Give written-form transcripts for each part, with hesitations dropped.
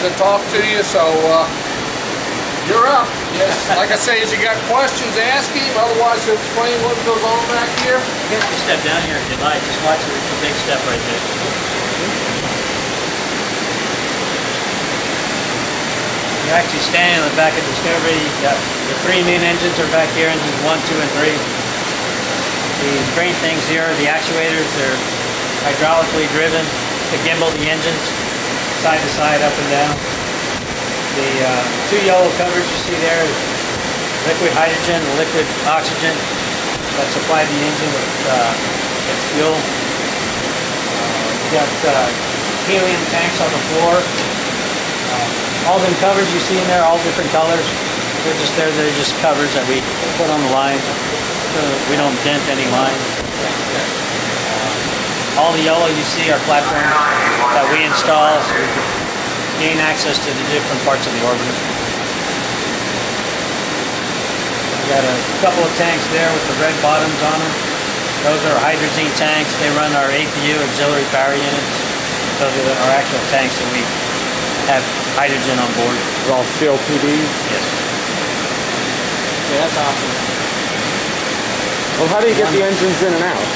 and talk to you. So you're up. Yes. Like I say, if you got questions, ask him. Otherwise, he'll explain what goes on back here. You can step down here if you'd like. Just watch the big step right there. You're actually standing on the back of Discovery. You've got the 3 main engines are back here, engines 1, 2, and 3. The green things here are the actuators. They're hydraulically driven to gimbal the engines side to side, up and down. The 2 yellow covers you see there, liquid hydrogen and liquid oxygen that supply the engine with fuel. You've got helium tanks on the floor. All them covers you see in there, all different colors. They're just there. They're just covers that we put on the line so that we don't dent any line. All the yellow you see are platforms that we install so we can gain access to the different parts of the orbiter. We got a couple of tanks there with the red bottoms on them. Those are hydrazine tanks. They run our APU, auxiliary power units. Those are our actual tanks that we have hydrogen on board. They're all COPDs? Yes. Yeah, that's awesome. Well, how do you get the engines in and out?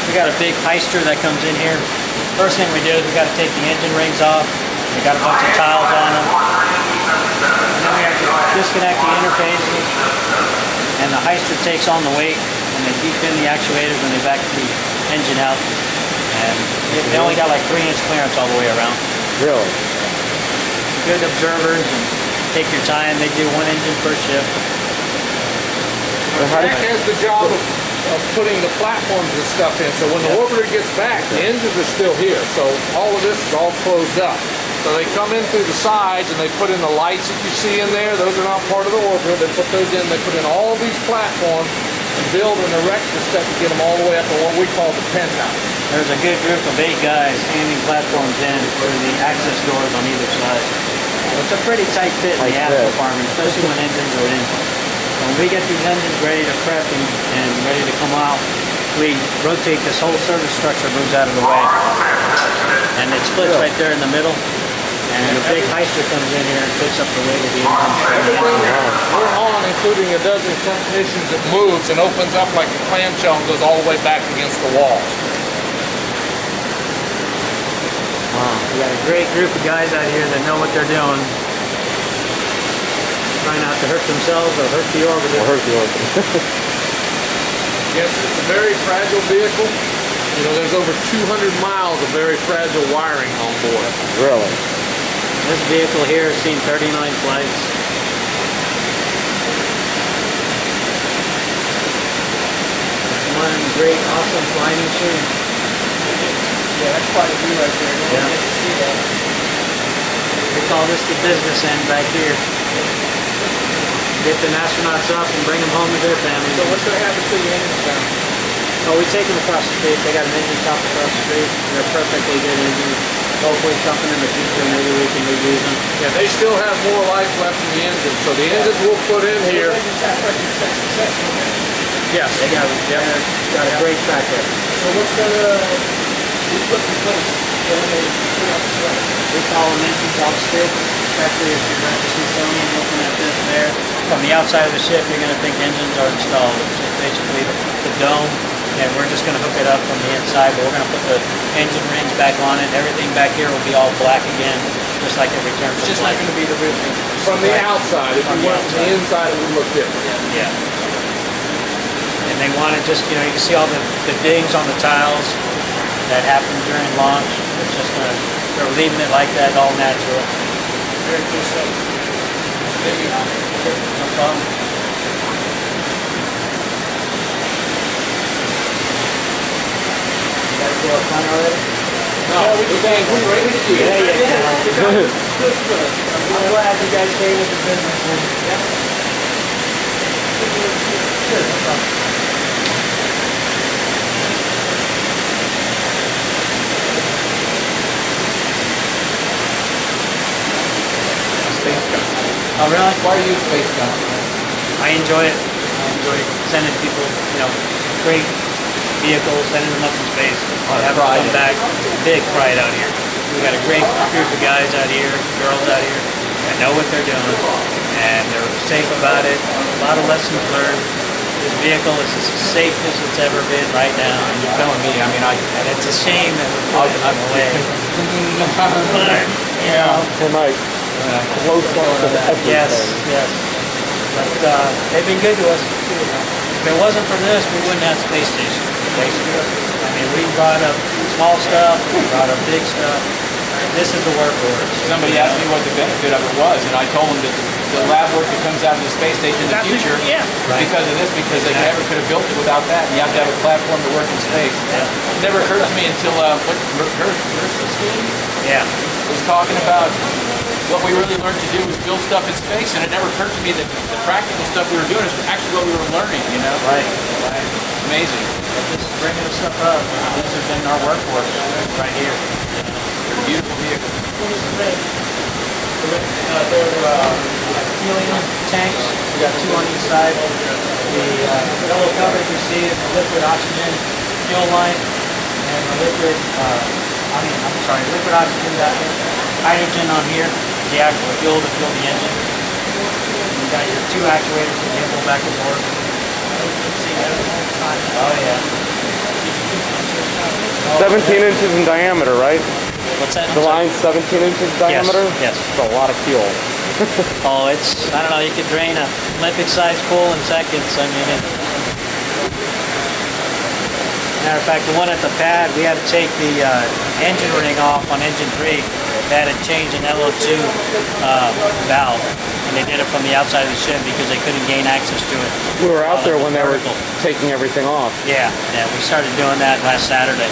We got a big heister that comes in here. First thing we do is we got to take the engine rings off. We got a bunch of tiles on them. And then we have to disconnect the interfaces. And the heister takes on the weight and they deep in the actuators when they back the engine out. And they only got like 3-inch clearance all the way around. Really? Good observers and take your time. They do 1 engine per shift. The tank has the job of putting the platforms and stuff in. So when the orbiter gets back, the engines are still here. So all of this is all closed up. So they come in through the sides and they put in the lights that you see in there. Those are not part of the orbiter. They put those in. They put in all these platforms and build and erect the stuff to get them all the way up to what we call the penthouse. There's a good group of 8 guys handing platforms in through the access doors on either side. It's a pretty tight fit in the aft compartment, especially when engines are in. When we get these engines ready to prep and ready to come out, we rotate this whole service structure, moves out of the way. And it splits right there in the middle. And the big heister comes in here and picks up the weight of the engine. Everything we're on, including a dozen transmissions, that moves and opens up like a clamshell and goes all the way back against the wall. Wow. We got a great group of guys out here that know what they're doing. Trying not to hurt themselves or hurt the orbiter. Or hurt the orbiter. Yes, it's a very fragile vehicle. You know, there's over 200 miles of very fragile wiring on board. Really? This vehicle here has seen 39 flights. It's one great, awesome flying machine. Yeah, that's quite a view right there. You Yeah. don't get to see that. We call this the business end back here. Get the astronauts up and bring them home to their families. So what's going to happen to the engines down? Oh, we take them across the street. They got an engine shop across the street. They're perfectly good engines. Hopefully something in the future, maybe we can reuse them. Yeah, they still have more life left in the engine. So the engines we'll put in here. Those engines have record success. Yes. They got a great track record. So what's going to be put in place when they put out the sled? We call them engines off stick, especially if you're at the Smithsonian looking at this there. From the outside of the ship, you're going to think engines are installed. It's just basically the dome, and we're just going to hook it up from the inside, but we're going to put the engine rings back on it. Everything back here will be all black again, just like it returns. It's just not going to be the real thing. From the outside. If you went from the inside, it would look different. Yeah. And they want it just, you know, you can see all the dings on the tiles that happen during launch. It's just going to, they're leaving it like that, all natural. Very cool stuff. Maybe not. No problem. You guys feel fun already? No, we can't. We're ready to do it. Yeah. I'm glad you guys came with the business. Yeah. Sure, no problem. Space gun. Oh, really? Why are you a space gun? I enjoy it. I enjoy sending people, you know, great vehicles, sending them up in space. Oh, Have them pride. come back. Big pride out here. We got a great group of guys out here, girls out here, that know what they're doing, and they're safe about it. A lot of lessons learned. This vehicle is as safe as it's ever been right now. You're telling me, I mean, And it's a shame that we're putting it away. But, you know, Tonight, close up to everything. yes. But they've been good to us. If it wasn't for this, we wouldn't have space station, basically. I mean, we brought up small stuff, we brought up big stuff. This is the workhorse. somebody asked me what the benefit of it was, and I told them that the lab work that comes out of the space station in the future, because of this, because they never could have built it without that. You have to have a platform to work in space. It never occurred to me until Yeah. was talking about what we really learned to do was build stuff in space, and it never occurred to me that the practical stuff we were doing is actually what we were learning, you know? Right. Amazing. Just bringing the stuff up. This has been our workhorse right here. They're beautiful vehicles. They're helium tanks. We got two on each side. The yellow cover you see is the liquid oxygen fuel line, and the liquid, liquid oxygen down here. Hydrogen on here, the actual fuel to fuel the engine. You got your two actuators that gimbal back and forth. Oh yeah. 17 inches in diameter, right? What's that? The line's 17 inches diameter? Yes. It's a lot of fuel. Oh, it's, I don't know, you could drain a Olympic-sized pool in seconds. I mean, matter of fact, the one at the pad, we had to take the engine ring off on engine 3. They had to change an LO2 valve, and they did it from the outside of the ship because they couldn't gain access to it. We were out there when they were Vertical. taking everything off. Yeah, we started doing that last Saturday.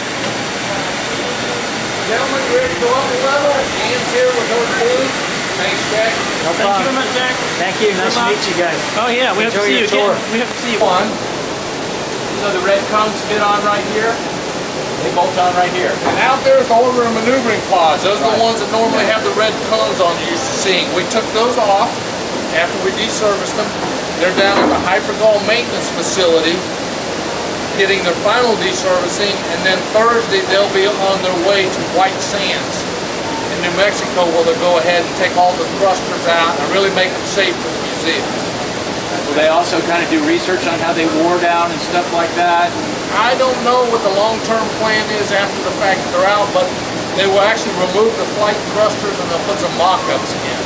Gentlemen, you ready to go up a level? Hands here with her food. Thanks, Jack. No Thank you problem. very much, Jack. Thank you. Nice to meet you guys. Oh yeah, we have to Enjoy see your you again. tour. We have to see you. One, you know the red cones fit on right here? They bolt on right here. And out there is the orbiter maneuvering pods. Those are the ones that normally have the red cones on you're used to seeing. We took those off after we deserviced them. They're down at the Hypergol maintenance facility getting their final deservicing, and then Thursday they'll be on their way to White Sands in New Mexico, where they'll go ahead and take all the thrusters out and really make them safe for the museum. Will they also kind of do research on how they wore down and stuff like that? I don't know what the long-term plan is after the fact that they're out, but they will actually remove the flight thrusters and they'll put some mock-ups in,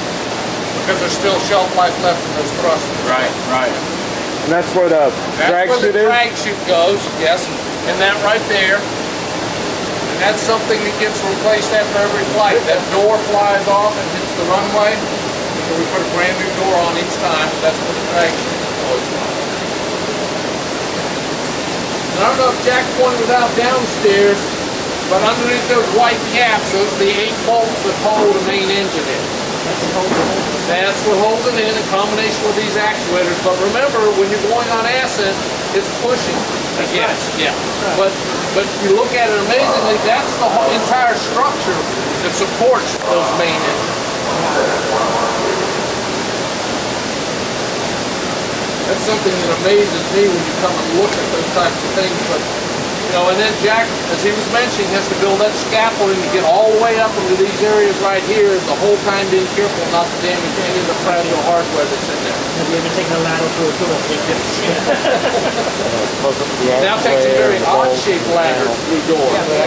because there's still shelf life left in those thrusters. Right. And that's where the drag That's where chute the is? drag chute goes, yes, and that right there. And that's something that gets replaced after every flight. That door flies off and hits the runway, so we put a brand new door on each time. That's where the drag chute goes. I don't know if Jack pointed it out downstairs, but underneath those white caps, those are the 8 bolts that hold the main engine in. That's what holds it in combination with these actuators. But remember, when you're going on ascent, it's pushing. Yes, yeah. But you look at it amazingly, that's the whole entire structure that supports those main engines. That's something that amazes me when you come and look at those types of things. But you know, and then Jack, as he was mentioning, has to build that scaffolding to get all the way up into these areas right here, the whole time being careful not to damage any of the fragile hardware that's in there. Have you ever taken a ladder through a tunnel? Now takes a very odd-shaped ladder through doors. Yeah, but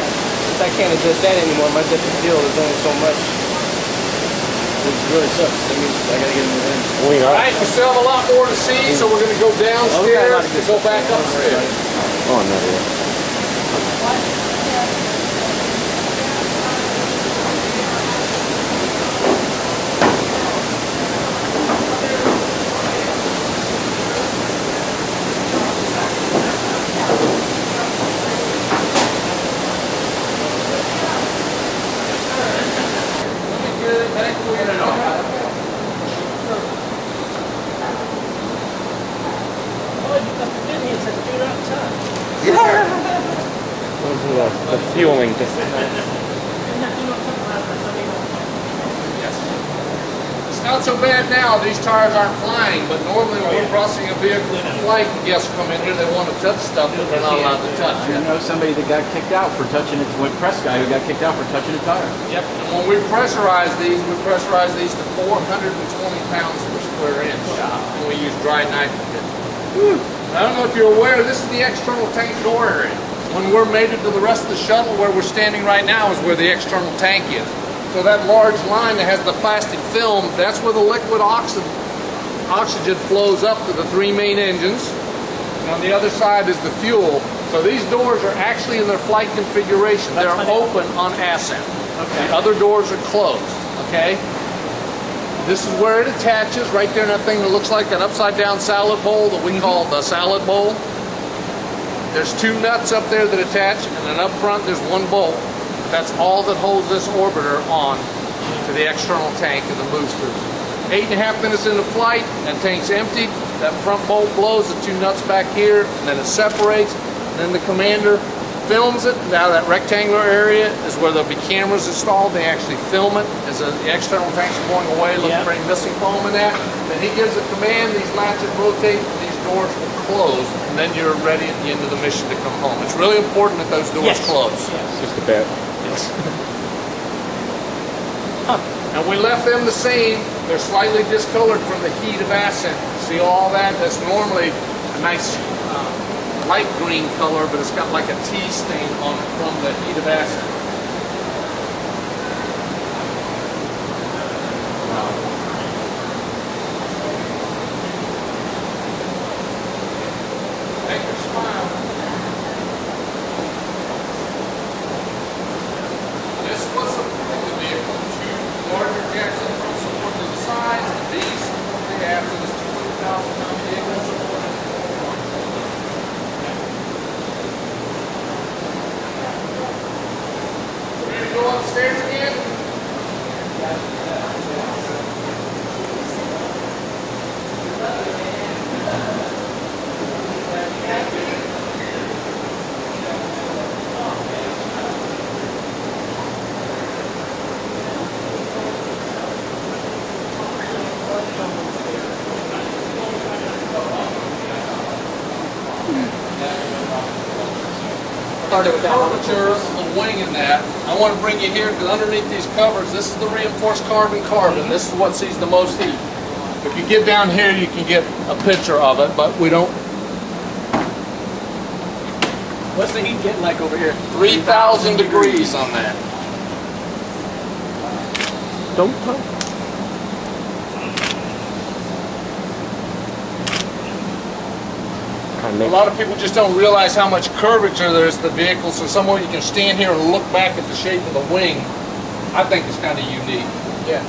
I can't adjust that anymore. My depth of field is only so much. Which really sucks. That means I gotta get in the end. All right, we still have a lot more to see, so we're going to go downstairs to go back upstairs. Oh, no, yeah. The fueling just not so bad now. These tires aren't flying, but normally when we're crossing a vehicle for flight, and guests come in here, they want to touch stuff that they're not allowed to touch. I know somebody that got kicked out for touching it. One press guy who got kicked out for touching a tire. Yep. And when we pressurize these to 420 pounds per square inch. And we use dry nitrogen. I don't know if you're aware, this is the external tank door area. When we're mated to the rest of the shuttle, where we're standing right now is where the external tank is. So that large line that has the plastic film, that's where the liquid oxygen flows up to the 3 main engines. And on the other side is the fuel. So these doors are actually in their flight configuration. They're open on ascent. Okay. The other doors are closed. Okay. This is where it attaches, right there in that thing that looks like an upside down salad bowl that we call the salad bowl. There's 2 nuts up there that attach, and then up front there's 1 bolt. That's all that holds this orbiter on to the external tank and the boosters. 8.5 minutes into flight, that tank's empty. That front bolt blows, the 2 nuts back here, and then it separates. And then the commander films it. Now that rectangular area is where there'll be cameras installed. They actually film it as the external tanks are going away, looking for any missing foam in that. Then he gives a command, these latches rotate, and these doors will close, and then you're ready at the end of the mission to come home. It's really important that those doors close. Just a bit. And we left them the same. They're slightly discolored from the heat of ascent. See all that? That's normally a nice light green color, but it's got like a tea stain on it from the heat of ascent. Make her smile. This was supporting the vehicle. 2 larger jets in front supporting the sides, and these support the aft of this 200,000-pound vehicle supporting the forward. Ready to go upstairs again? The curvature of the wing in that, I want to bring you here because underneath these covers, this is the reinforced carbon. This is what sees the most heat. If you get down here, you can get a picture of it, but we don't. What's the heat getting like over here? 3,000 degrees on that. Don't touch. A lot of people just don't realize how much curvature there is to the vehicle, so somewhere you can stand here and look back at the shape of the wing. I think it's kind of unique. Yeah,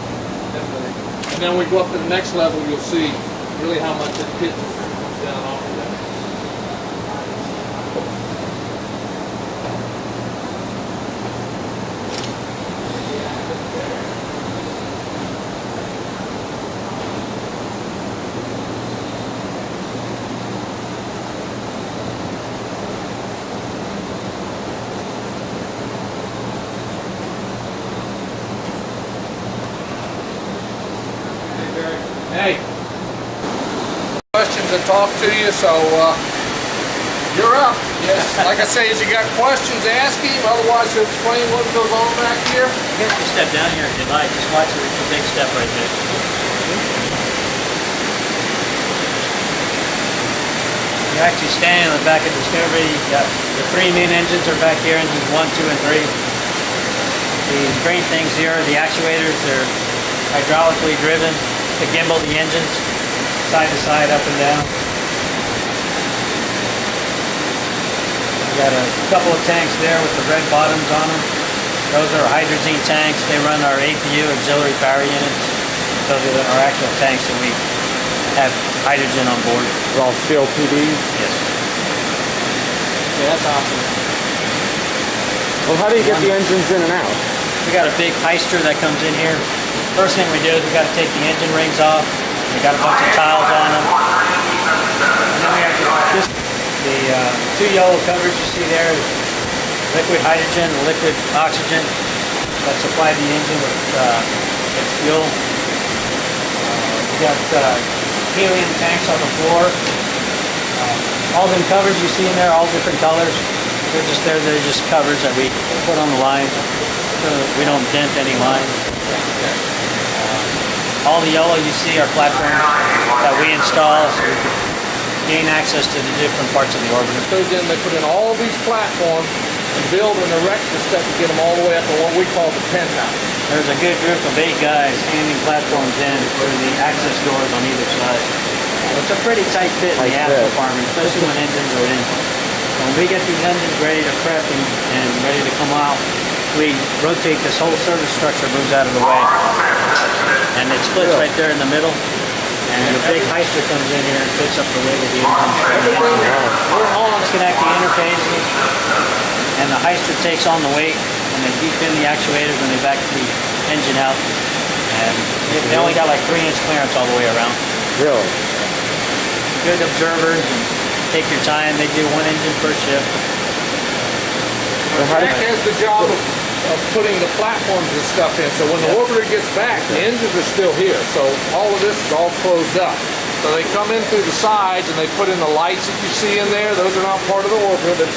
definitely. And then we go up to the next level, you'll see really how much it pitches down off of that. Hey, questions and talk to you, so you're up. Yes. Like I say, if you got questions, ask him. Otherwise, he'll explain what goes on back here. You guys can step down here if you'd like. Just watch it. It's a big step right there. You're actually standing on the back of Discovery. You got the 3 main engines are back here, engines 1, 2, and 3. The green things here are the actuators. They're hydraulically driven to gimbal the engines side to side, up and down. We've got a couple of tanks there with the red bottoms on them. Those are hydrazine tanks. They run our APU, auxiliary power units. Those are our actual tanks that we have hydrogen on board. They're all CLPDs? Yes. Yeah, that's awesome. Well, how do you get the engines in and out? We got a big heister that comes in here. First thing we do is we got to take the engine rings off. We got a bunch of tiles on them. And then we have to the 2 yellow covers you see there is liquid hydrogen and liquid oxygen that supply the engine with fuel. We've got helium tanks on the floor. All them covers you see in there, all different colors. They're just there. They're just covers that we put on the line so that we don't dent any line. All the yellow you see are platforms that we install so we can gain access to the different parts of the orbit. Goes in, they put in all these platforms and build and erect the stuff to get them all the way up to what we call the penthouse. There's a good group of 8 guys handing platforms in through the access doors on either side. It's a pretty tight fit in the aft department, especially when engines are in. When we get these engines ready to prep and ready to come out, we rotate this whole service structure, moves out of the way. And it splits right there in the middle. And the big heister comes in here and picks up the weight of the engine. We're on disconnect the interfaces, and the heister takes on the weight, and they deep in the actuators when they back the engine out. And they only got like 3-inch clearance all the way around. Really? Good observers, and take your time. They do 1 engine per shift. Jack has the job of putting the platforms and stuff in, so when the orbiter gets back, the engines are still here. So all of this is all closed up. So they come in through the sides and they put in the lights that you see in there. Those are not part of the orbiter. They put